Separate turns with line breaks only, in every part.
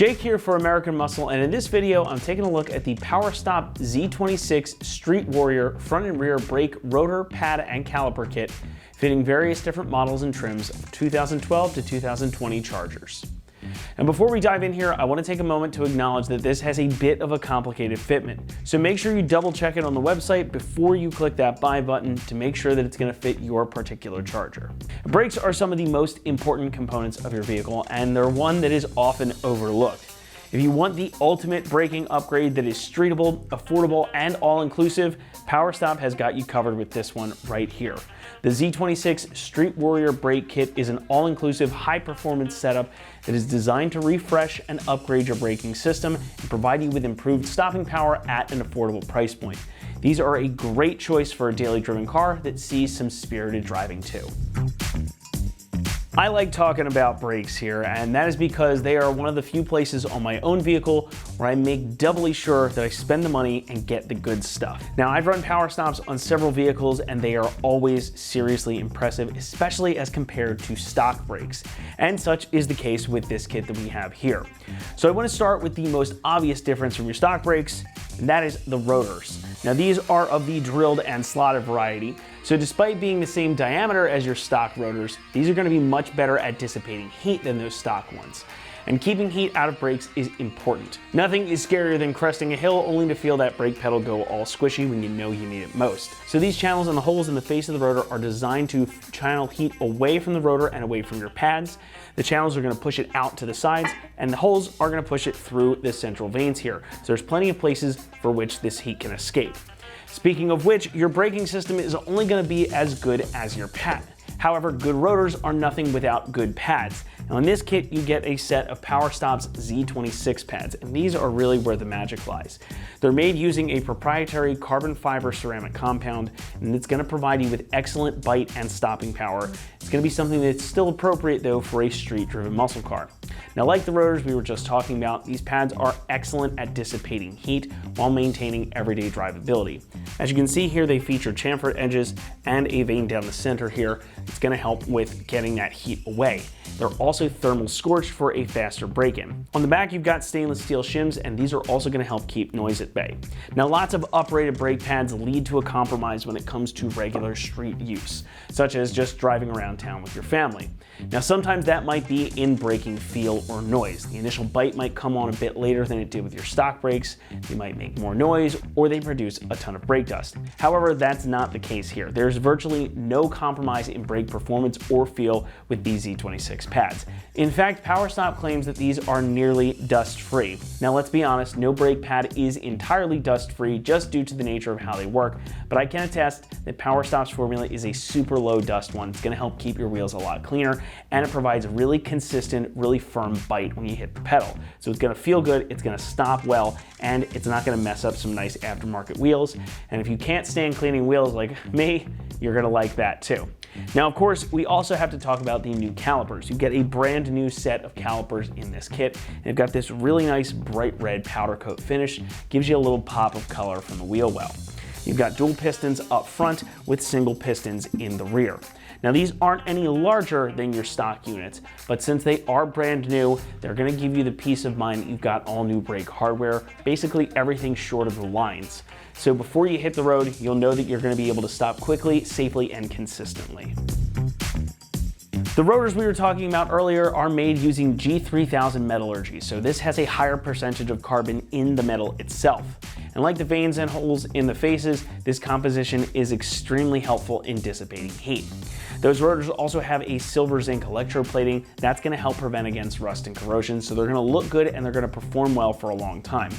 Jake here for American Muscle, and in this video I'm taking a look at the PowerStop Z26 Street Warrior front and rear brake rotor, pad, and caliper kit, fitting various different models and trims of 2012 to 2020 Chargers. And before we dive in here, I want to take a moment to acknowledge that this has a bit of a complicated fitment. So make sure you double check it on the website before you click that buy button to make sure that it's going to fit your particular Charger. Brakes are some of the most important components of your vehicle, and they're one that is often overlooked. If you want the ultimate braking upgrade that is streetable, affordable, and all-inclusive, PowerStop has got you covered with this one right here. The Z26 Street Warrior brake kit is an all-inclusive, high-performance setup that is designed to refresh and upgrade your braking system and provide you with improved stopping power at an affordable price point. These are a great choice for a daily driven car that sees some spirited driving too. I like talking about brakes here, and that is because they are one of the few places on my own vehicle where I make doubly sure that I spend the money and get the good stuff. Now, I've run PowerStops on several vehicles and they are always seriously impressive, especially as compared to stock brakes. And such is the case with this kit that we have here. So I want to start with the most obvious difference from your stock brakes, and that is the rotors. Now, these are of the drilled and slotted variety. So despite being the same diameter as your stock rotors, these are going to be much better at dissipating heat than those stock ones. And keeping heat out of brakes is important. Nothing is scarier than cresting a hill only to feel that brake pedal go all squishy when you know you need it most. So these channels and the holes in the face of the rotor are designed to channel heat away from the rotor and away from your pads. The channels are going to push it out to the sides, and the holes are going to push it through the central vanes here. So there's plenty of places for which this heat can escape. Speaking of which, your braking system is only going to be as good as your pad. However, good rotors are nothing without good pads. Now in this kit, you get a set of PowerStop's Z26 pads, and these are really where the magic lies. They're made using a proprietary carbon fiber ceramic compound, and it's going to provide you with excellent bite and stopping power. It's going to be something that's still appropriate though for a street-driven muscle car. Now, like the rotors we were just talking about, these pads are excellent at dissipating heat while maintaining everyday drivability. As you can see here, they feature chamfered edges and a vane down the center here. It's going to help with getting that heat away. They're also thermal scorched for a faster break-in. On the back, you've got stainless steel shims, and these are also going to help keep noise at bay. Now, lots of uprated brake pads lead to a compromise when it comes to regular street use, such as just driving around town with your family. Now, sometimes that might be in braking feel or noise. The initial bite might come on a bit later than it did with your stock brakes. They might make more noise, or they produce a ton of brake dust. However, that's not the case here. There's virtually no compromise in brake performance or feel with these Z26 pads. In fact, PowerStop claims that these are nearly dust-free. Now, let's be honest, no brake pad is entirely dust-free just due to the nature of how they work, but I can attest that PowerStop's formula is a super low dust one. It's going to help keep your wheels a lot cleaner, and it provides a really consistent, really firm bite when you hit the pedal. So it's going to feel good, it's going to stop well, and it's not going to mess up some nice aftermarket wheels. And if you can't stand cleaning wheels like me, you're going to like that too. Now, of course, we also have to talk about the new calipers. You get a brand new set of calipers in this kit. They've got this really nice bright red powder coat finish, gives you a little pop of color from the wheel well. You've got dual pistons up front with single pistons in the rear. Now, these aren't any larger than your stock units, but since they are brand new, they're going to give you the peace of mind that you've got all new brake hardware, basically everything short of the lines. So before you hit the road, you'll know that you're going to be able to stop quickly, safely, and consistently. The rotors we were talking about earlier are made using G3000 metallurgy, so this has a higher percentage of carbon in the metal itself. And like the vanes and holes in the faces, this composition is extremely helpful in dissipating heat. Those rotors also have a silver zinc electroplating that's going to help prevent against rust and corrosion, so they're going to look good and they're going to perform well for a long time.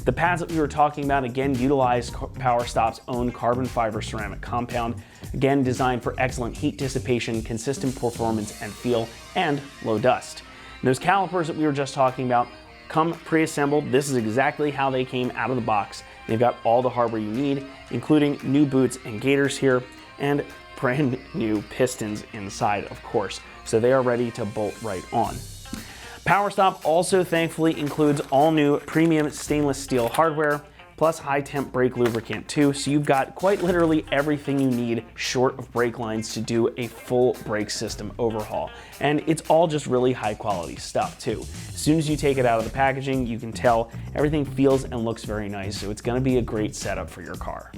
The pads that we were talking about, again, utilize PowerStop's own carbon fiber ceramic compound, again designed for excellent heat dissipation, consistent performance and feel, and low dust. And those calipers that we were just talking about come pre-assembled. This is exactly how they came out of the box. They've got all the hardware you need, including new boots and gaiters here, and brand new pistons inside, of course, so they are ready to bolt right on. PowerStop also thankfully includes all new premium stainless steel hardware, plus high temp brake lubricant too, so you've got quite literally everything you need short of brake lines to do a full brake system overhaul. And it's all just really high quality stuff too. As soon as you take it out of the packaging, you can tell everything feels and looks very nice, so it's gonna be a great setup for your car.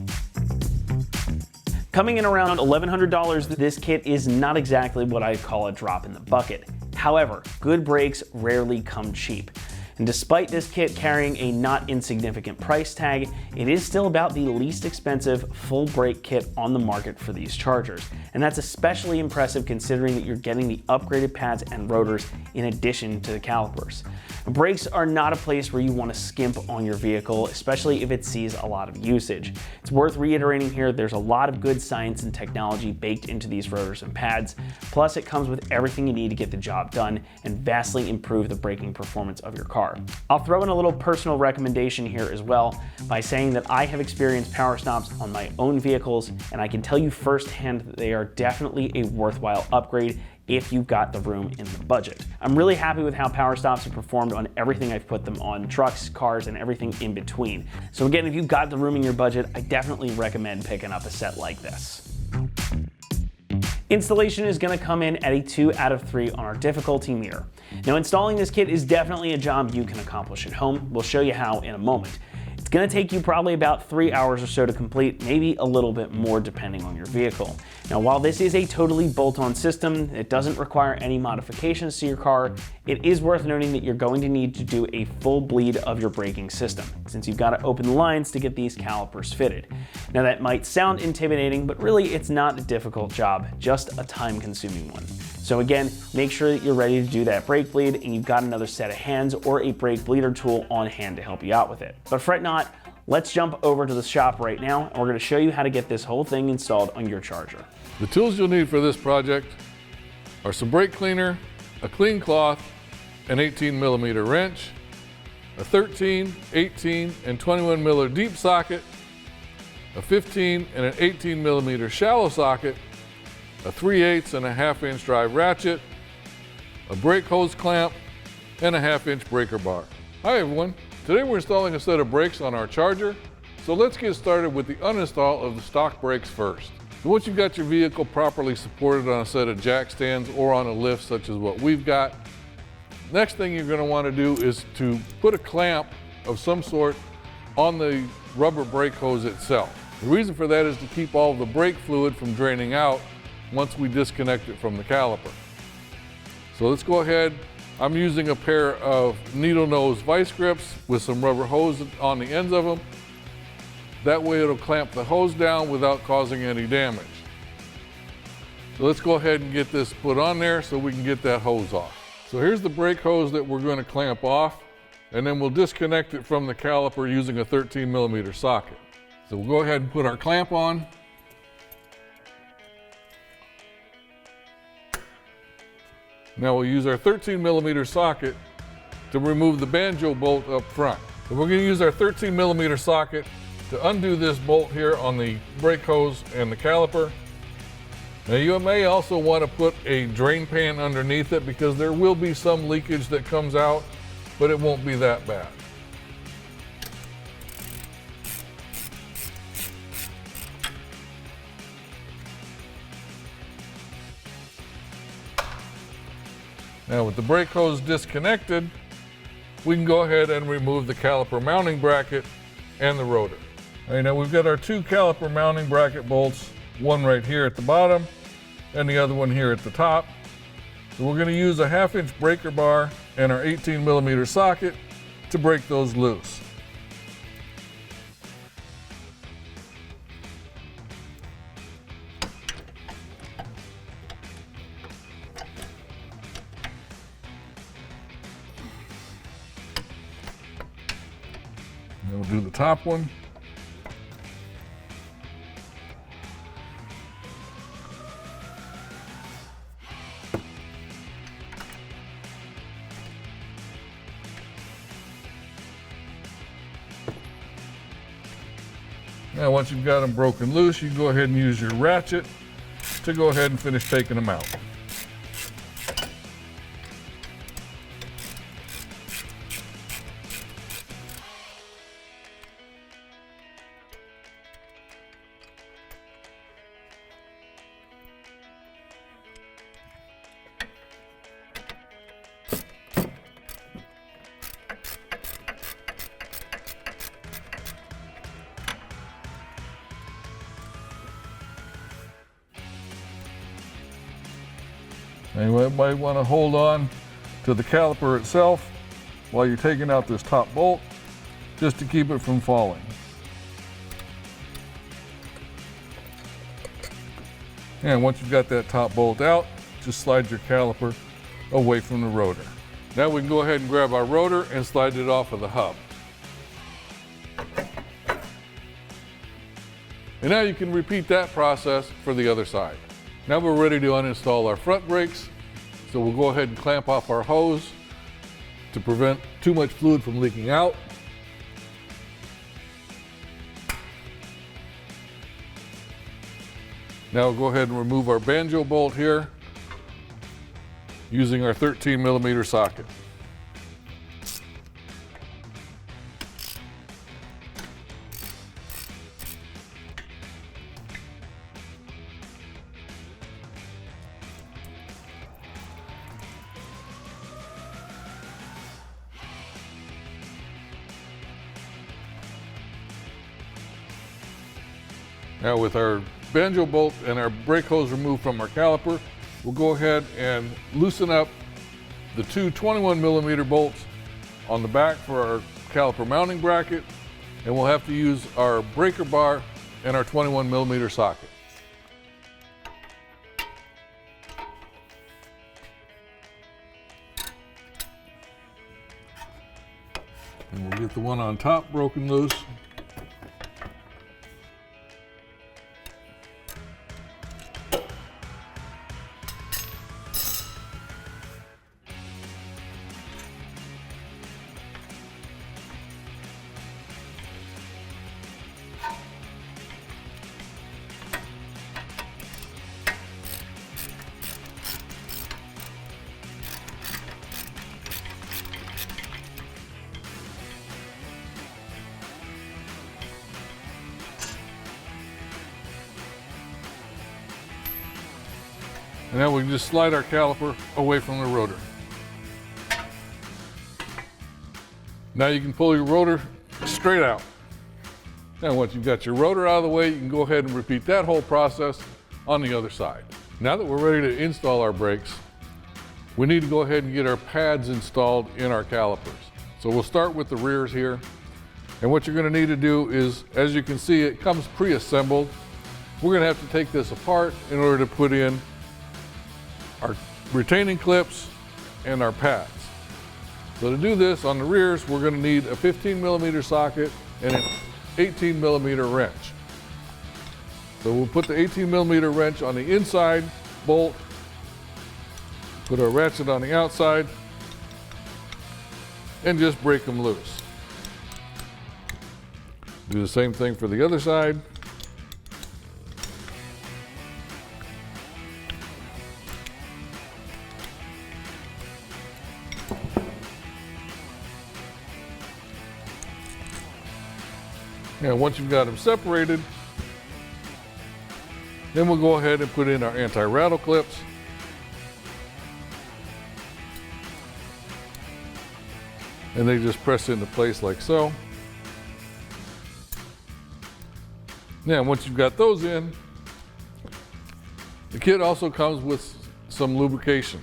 Coming in around $1,100, this kit is not exactly what I'd call a drop in the bucket. However, good brakes rarely come cheap. And despite this kit carrying a not insignificant price tag, it is still about the least expensive full brake kit on the market for these chargers. And that's especially impressive considering that you're getting the upgraded pads and rotors in addition to the calipers. Brakes are not a place where you want to skimp on your vehicle, especially if it sees a lot of usage. It's worth reiterating here, there's a lot of good science and technology baked into these rotors and pads, plus it comes with everything you need to get the job done and vastly improve the braking performance of your car. I'll throw in a little personal recommendation here as well by saying that I have experienced power stops on my own vehicles, and I can tell you firsthand that they are definitely a worthwhile upgrade if you've got the room in the budget. I'm really happy with how power stops have performed on everything I've put them on, trucks, cars, and everything in between. So again, if you've got the room in your budget, I definitely recommend picking up a set like this. Installation is going to come in at a 2 out of 3 on our difficulty meter. Now, installing this kit is definitely a job you can accomplish at home. We'll show you how in a moment. It's going to take you probably about 3 hours or so to complete, maybe a little bit more depending on your vehicle. Now, while this is a totally bolt-on system, it doesn't require any modifications to your car, it is worth noting that you're going to need to do a full bleed of your braking system, since you've got to open the lines to get these calipers fitted. Now, that might sound intimidating, but really it's not a difficult job, just a time-consuming one. So again, make sure that you're ready to do that brake bleed and you've got another set of hands or a brake bleeder tool on hand to help you out with it. But fret not, let's jump over to the shop right now and we're going to show you how to get this whole thing installed on your charger.
The tools you'll need for this project are some brake cleaner, a clean cloth, an 18mm wrench, a 13, 18, and 21 miller deep socket, a 15 and an 18mm shallow socket, a 3/8 and a 1/2 inch drive ratchet, a brake hose clamp, and a 1/2 inch breaker bar. Hi everyone, today we're installing a set of brakes on our charger, so let's get started with the uninstall of the stock brakes first. So once you've got your vehicle properly supported on a set of jack stands or on a lift such as what we've got, next thing you're going to want to do is to put a clamp of some sort on the rubber brake hose itself. The reason for that is to keep all the brake fluid from draining out once we disconnect it from the caliper. So let's go ahead. I'm using a pair of needle nose vice grips with some rubber hose on the ends of them. That way it'll clamp the hose down without causing any damage. So let's go ahead and get this put on there so we can get that hose off. So here's the brake hose that we're going to clamp off, and then we'll disconnect it from the caliper using a 13mm socket. So we'll go ahead and put our clamp on. Now we'll use our 13mm socket to remove the banjo bolt up front. So we're going to use our 13mm socket to undo this bolt here on the brake hose and the caliper. Now you may also want to put a drain pan underneath it because there will be some leakage that comes out, but it won't be that bad. Now with the brake hose disconnected, we can go ahead and remove the caliper mounting bracket and the rotor. All right, now we've got our 2 caliper mounting bracket bolts, one right here at the bottom and the other one here at the top. So we're going to use a 1/2 inch breaker bar and our 18mm socket to break those loose. Then we'll do the top one. Now once you've got them broken loose, you can go ahead and use your ratchet to go ahead and finish taking them out. And you might want to hold on to the caliper itself while you're taking out this top bolt, just to keep it from falling. And once you've got that top bolt out, just slide your caliper away from the rotor. Now we can go ahead and grab our rotor and slide it off of the hub. And now you can repeat that process for the other side. Now we're ready to uninstall our front brakes. So we'll go ahead and clamp off our hose to prevent too much fluid from leaking out. Now we'll go ahead and remove our banjo bolt here using our 13mm socket. Now with our banjo bolt and our brake hose removed from our caliper, we'll go ahead and loosen up the two 21mm bolts on the back for our caliper mounting bracket, and we'll have to use our breaker bar and our 21mm socket. And we'll get the one on top broken loose. And now we can just slide our caliper away from the rotor. Now you can pull your rotor straight out. Now once you've got your rotor out of the way, you can go ahead and repeat that whole process on the other side. Now that we're ready to install our brakes, we need to go ahead and get our pads installed in our calipers. So we'll start with the rears here. And what you're going to need to do is, as you can see, it comes pre-assembled. We're going to have to take this apart in order to put in our retaining clips and our pads. So to do this on the rears, we're going to need a 15mm socket and an 18mm wrench. So we'll put the 18mm wrench on the inside bolt, put our ratchet on the outside, and just break them loose. Do the same thing for the other side. And once you've got them separated, then we'll go ahead and put in our anti-rattle clips. And they just press into place like so. Now, once you've got those in, the kit also comes with some lubrication.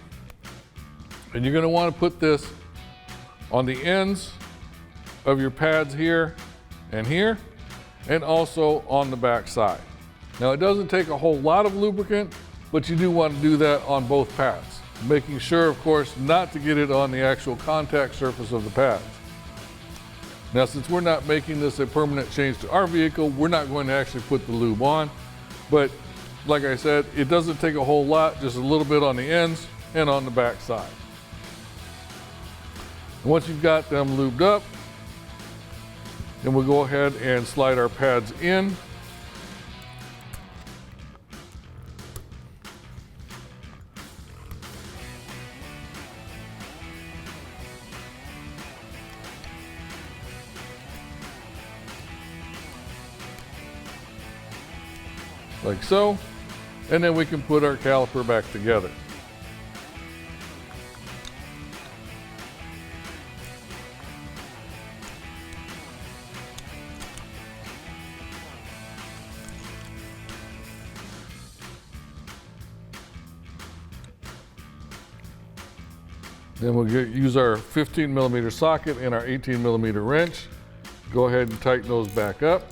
And you're going to want to put this on the ends of your pads here and here, and also on the back side. Now it doesn't take a whole lot of lubricant, but you do want to do that on both pads, making sure, of course, not to get it on the actual contact surface of the pads. Now, since we're not making this a permanent change to our vehicle, we're not going to actually put the lube on, but like I said, it doesn't take a whole lot, just a little bit on the ends and on the back side. And once you've got them lubed up, then we'll go ahead and slide our pads in. Like so, and then we can put our caliper back together. Then we'll use our 15 millimeter socket and our 18 millimeter wrench. Go ahead and tighten those back up.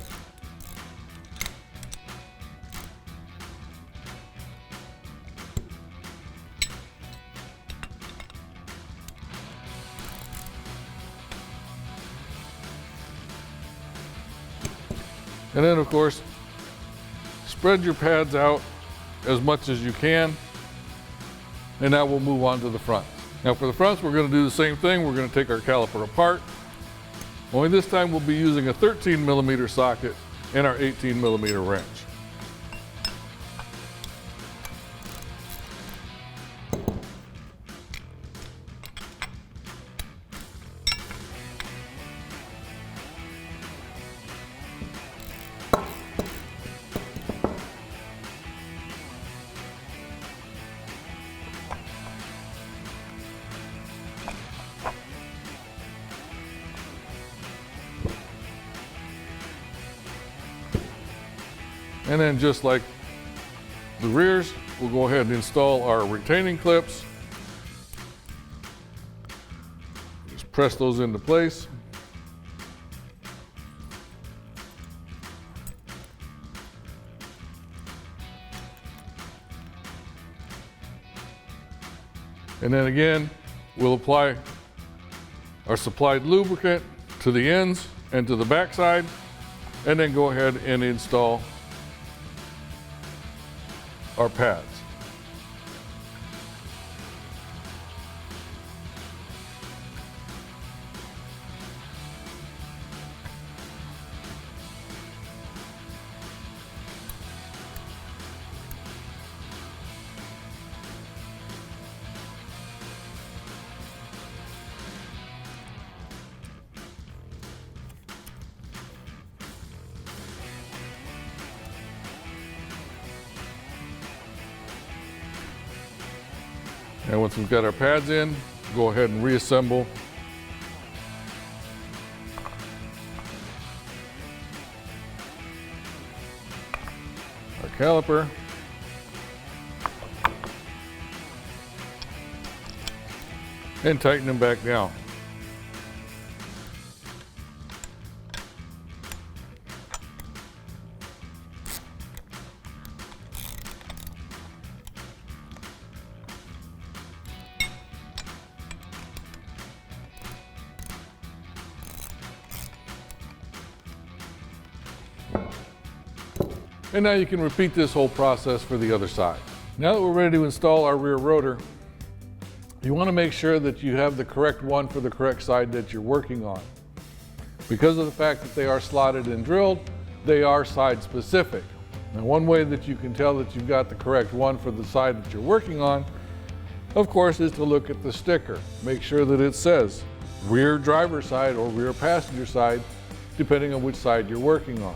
And then of course, spread your pads out as much as you can. And now we'll move on to the front. Now for the fronts, we're going to do the same thing. We're going to take our caliper apart. Only this time we'll be using a 13 millimeter socket and our 18 millimeter wrench. And then just like the rears, we'll go ahead and install our retaining clips. Just press those into place. And then again, we'll apply our supplied lubricant to the ends and to the backside, and then go ahead and install our pads. And once we've got our pads in, go ahead and reassemble our caliper. And tighten them back down. And now you can repeat this whole process for the other side. Now that we're ready to install our rear rotor, you want to make sure that you have the correct one for the correct side that you're working on. Because of the fact that they are slotted and drilled, they are side specific. Now one way that you can tell that you've got the correct one for the side that you're working on, of course, is to look at the sticker. Make sure that it says rear driver side or rear passenger side, depending on which side you're working on.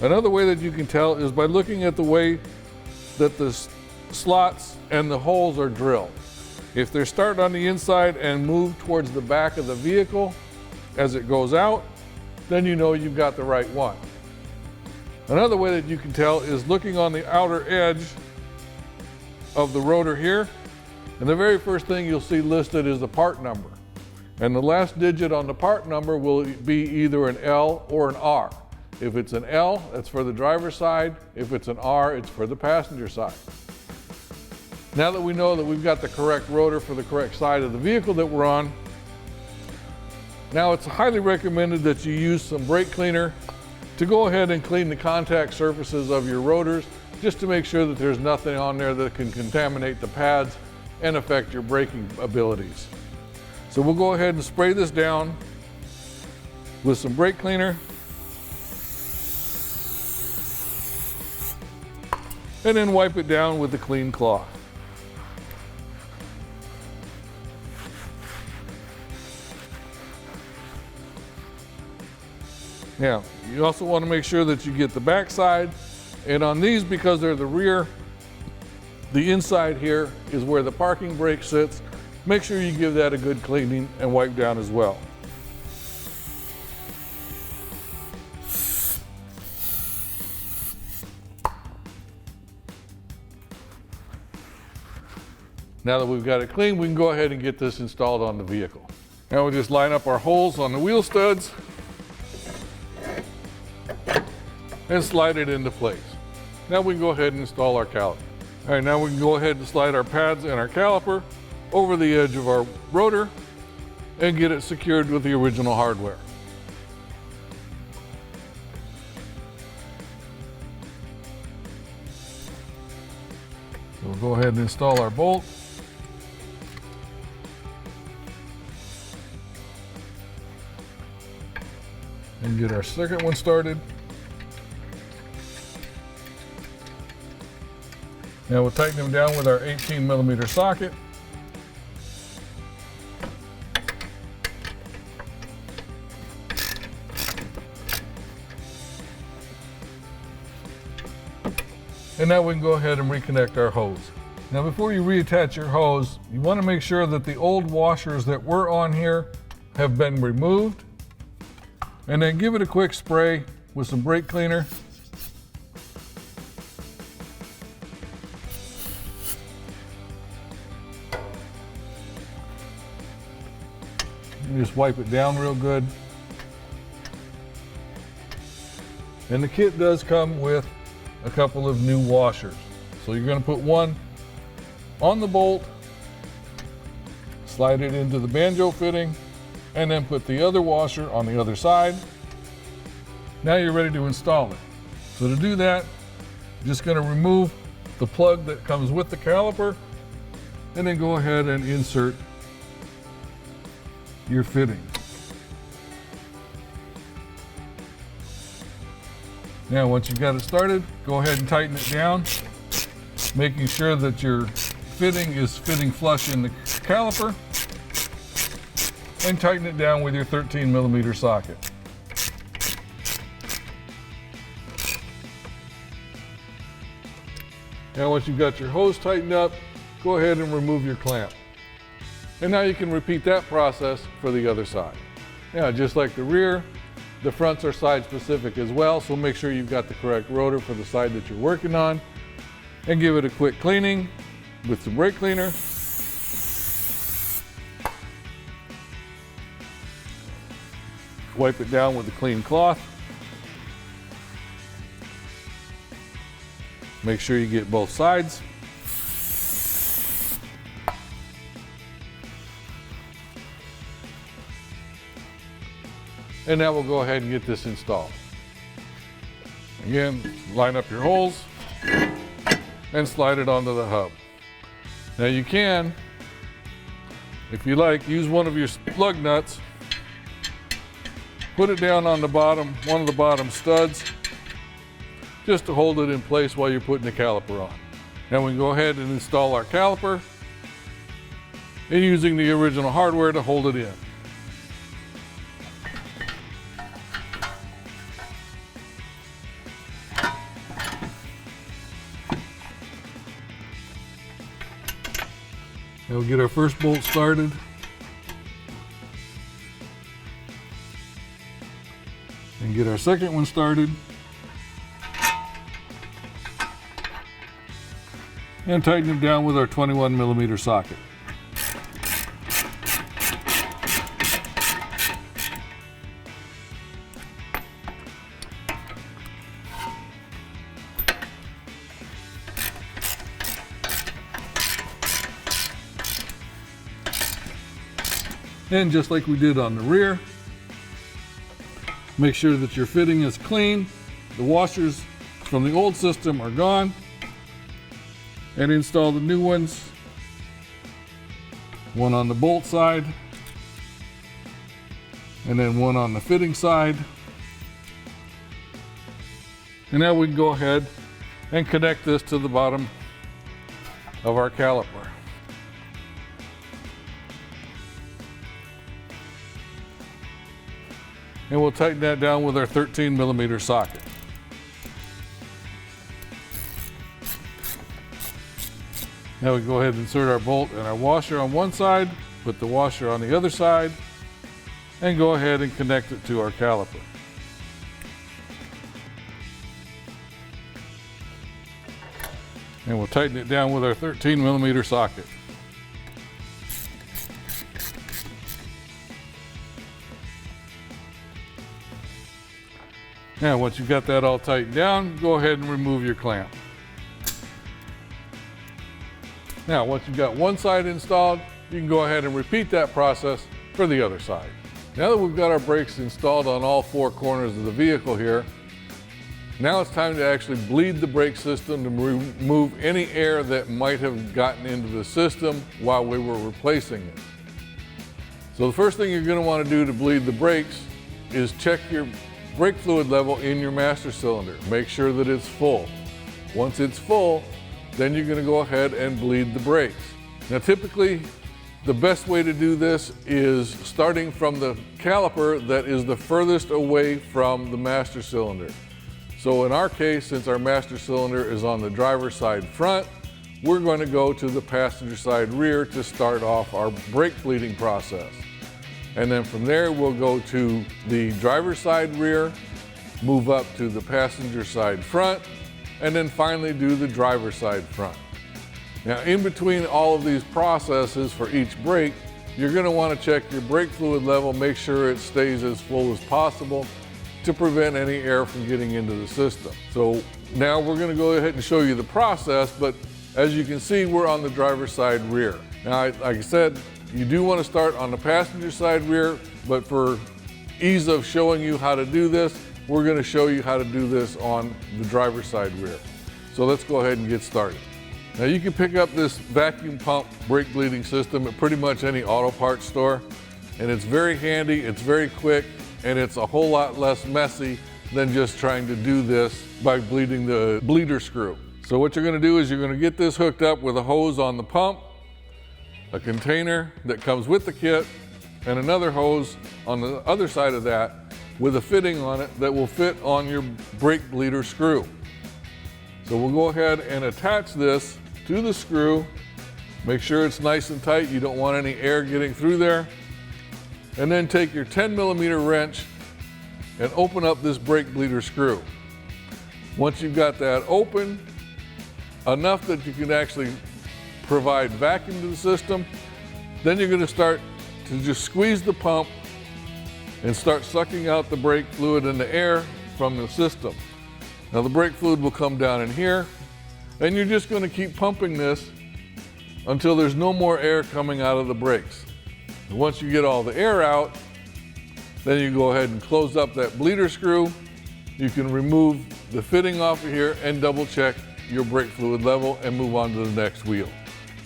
Another way that you can tell is by looking at the way that the slots and the holes are drilled. If they're starting on the inside and move towards the back of the vehicle as it goes out, then you know you've got the right one. Another way that you can tell is looking on the outer edge of the rotor here, and the very first thing you'll see listed is the part number. And the last digit on the part number will be either an L or an R. If it's an L, that's for the driver's side. If it's an R, it's for the passenger side. Now that we know that we've got the correct rotor for the correct side of the vehicle that we're on, now it's highly recommended that you use some brake cleaner to go ahead and clean the contact surfaces of your rotors, just to make sure that there's nothing on there that can contaminate the pads and affect your braking abilities. So we'll go ahead and spray this down with some brake cleaner. And then wipe it down with a clean cloth. Now, you also want to make sure that you get the back side, and on these, because they're the rear, the inside here is where the parking brake sits. Make sure you give that a good cleaning and wipe down as well. Now that we've got it clean, we can go ahead and get this installed on the vehicle. Now we'll just line up our holes on the wheel studs and slide it into place. Now we can go ahead and install our caliper. All right, now we can go ahead and slide our pads and our caliper over the edge of our rotor and get it secured with the original hardware. So we'll go ahead and install our bolt. And get our second one started. Now we'll tighten them down with our 18mm socket. And now we can go ahead and reconnect our hose. Now before you reattach your hose, you want to make sure that the old washers that were on here have been removed. And then give it a quick spray with some brake cleaner. And just wipe it down real good. And the kit does come with a couple of new washers. So you're going to put one on the bolt, slide it into the banjo fitting, and then put the other washer on the other side. Now you're ready to install it. So to do that, you're just going to remove the plug that comes with the caliper and then go ahead and insert your fitting. Now once you've got it started, go ahead and tighten it down, making sure that your fitting is fitting flush in the caliper, and tighten it down with your 13mm socket. Now once you've got your hose tightened up, go ahead and remove your clamp. And now you can repeat that process for the other side. Now just like the rear, the fronts are side specific as well, so make sure you've got the correct rotor for the side that you're working on, and give it a quick cleaning with some brake cleaner. Wipe it down with a clean cloth. Make sure you get both sides. And now we'll go ahead and get this installed. Again, line up your holes and slide it onto the hub. Now you can, if you like, use one of your plug nuts, put it down on the bottom, one of the bottom studs, just to hold it in place while you're putting the caliper on. Now we can go ahead and install our caliper and using the original hardware to hold it in. Now we'll get our first bolt started. And get our second one started. And tighten it down with our 21mm socket. And just like we did on the rear, make sure that your fitting is clean. The washers from the old system are gone. And install the new ones. One on the bolt side, and then one on the fitting side. And now we can go ahead and connect this to the bottom of our caliper. And we'll tighten that down with our 13mm socket. Now we go ahead and insert our bolt and our washer on one side, put the washer on the other side, and go ahead and connect it to our caliper. And we'll tighten it down with our 13mm socket. Now, once you've got that all tightened down, go ahead and remove your clamp. Now, once you've got one side installed, you can go ahead and repeat that process for the other side. Now that we've got our brakes installed on all four corners of the vehicle here, now it's time to actually bleed the brake system to remove any air that might have gotten into the system while we were replacing it. So the first thing you're going to want to do to bleed the brakes is check your brake fluid level in your master cylinder. Make sure that it's full. Once it's full, then you're going to go ahead and bleed the brakes. Now typically, the best way to do this is starting from the caliper that is the furthest away from the master cylinder. So in our case, since our master cylinder is on the driver's side front, we're going to go to the passenger side rear to start off our brake bleeding process. And then from there, we'll go to the driver's side rear, move up to the passenger side front, and then finally do the driver's side front. Now, in between all of these processes for each brake, you're going to want to check your brake fluid level, make sure it stays as full as possible to prevent any air from getting into the system. So now we're going to go ahead and show you the process, but as you can see, we're on the driver's side rear. Now, like I said, you do want to start on the passenger side rear, but for ease of showing you how to do this, we're going to show you how to do this on the driver's side rear. So let's go ahead and get started. Now you can pick up this vacuum pump brake bleeding system at pretty much any auto parts store, and it's very handy, it's very quick, and it's a whole lot less messy than just trying to do this by bleeding the bleeder screw. So what you're going to do is you're going to get this hooked up with a hose on the pump, a container that comes with the kit, and another hose on the other side of that with a fitting on it that will fit on your brake bleeder screw. So we'll go ahead and attach this to the screw. Make sure it's nice and tight. You don't want any air getting through there. And then take your 10mm wrench and open up this brake bleeder screw. Once you've got that open, enough that you can actually provide vacuum to the system, then you're going to start to just squeeze the pump and start sucking out the brake fluid and the air from the system. Now the brake fluid will come down in here, and you're just going to keep pumping this until there's no more air coming out of the brakes. And once you get all the air out, then you go ahead and close up that bleeder screw. You can remove the fitting off of here and double check your brake fluid level and move on to the next wheel.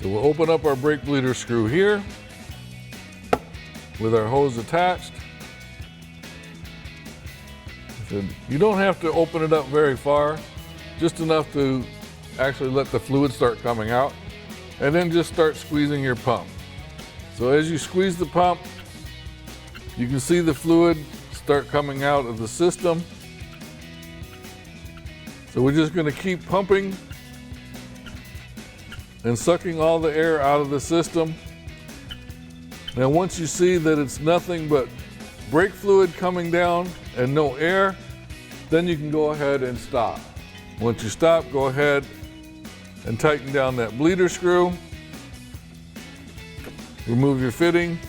So we'll open up our brake bleeder screw here with our hose attached. You don't have to open it up very far, just enough to actually let the fluid start coming out, and then just start squeezing your pump. So as you squeeze the pump, you can see the fluid start coming out of the system. So we're just going to keep pumping and sucking all the air out of the system. Now once you see that it's nothing but brake fluid coming down and no air, then you can go ahead and stop. Once you stop, go ahead and tighten down that bleeder screw. Remove your fitting.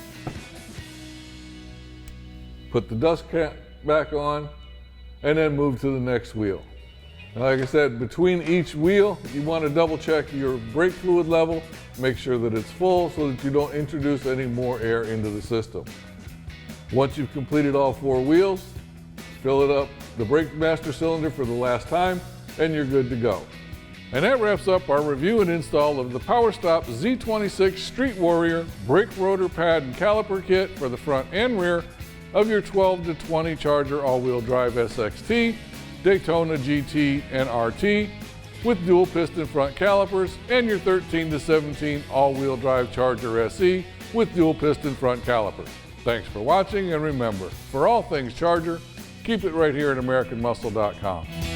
Put the dust cap back on, and then move to the next wheel. Now, like I said, between each wheel, you want to double check your brake fluid level, make sure that it's full so that you don't introduce any more air into the system. Once you've completed all four wheels, fill it up the brake master cylinder for the last time, and you're good to go. And that wraps up our review and install of the PowerStop Z26 Street Warrior brake rotor pad and caliper kit for the front and rear of your 12 to 20 Charger all-wheel drive SXT, Daytona GT and RT with dual piston front calipers, and your 13 to 17 all-wheel drive Charger SE with dual piston front calipers. Thanks for watching, and remember, for all things Charger, keep it right here at AmericanMuscle.com.